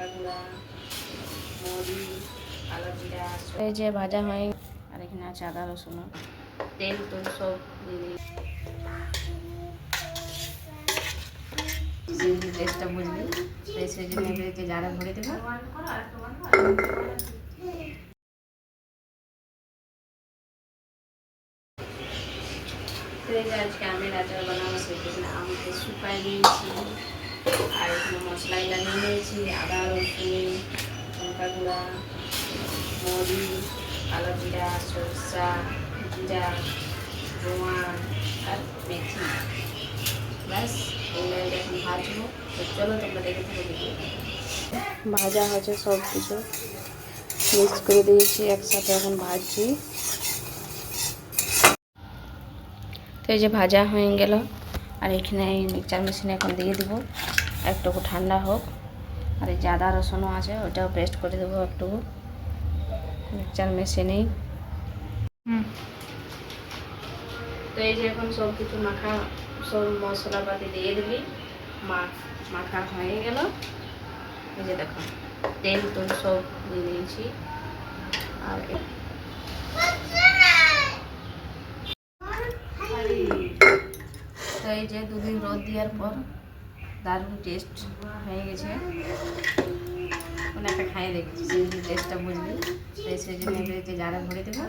লঙ্কা গুঁড়া, মরিচ, কালো জিরা, এই যে ভাজা হয়ে, আর এখানে আছে আদা রসুন, তেল তো সব দিয়ে দিই টেস্টটা বুঝবি। তাই সেই জন্য এগুলোকে জারে ভরে দেবো। তো এই যে আজকে আমের আচার বানাবো, সেই জন্য আমকে শুকাই নিয়েছি, আর এখানে মশলাগুলো নিয়ে নিয়েছি আদা রসুন, লঙ্কা গুঁড়া, মরিচ, কালো জিরা, সরষা, জিরা, জোয়ান আর মেথি। ব্যাস এগুলো এখন ভাজবো। তো চলো তোমরা দেখে থাকো ভিডিও। ভাজা হচ্ছে সব কিছু মিক্স করে দিয়েছি একসাথে, এখন ভাজছি। তো এই যে ভাজা হয়ে গেল, আর এখানে এই মিক্সচার মেশিনে এখন দিয়ে দিব, একটুকু ঠান্ডা হোক। আর এই যে আদা রসুনও আছে, ওটাও পেস্ট করে দেবো একটুকু মিক্সচার মেশিনেই। তো এই যে এখন সব কিছু মাখা, সব মশলাপাতি দিয়ে দিবি, মাখা হয়ে গেল। এই যে দেখো তেল তো সব দিয়ে দিয়েছি। আর তো এই যে দুদিন রোদ দেওয়ার পর দারুণ টেস্ট হয়ে গেছে। কোনো একটা খাইয়ে দেখেছি, সেই টেস্টটা বুঝবি। তাই সেই জন্য এগুলোকে জারে ভরে দেবো।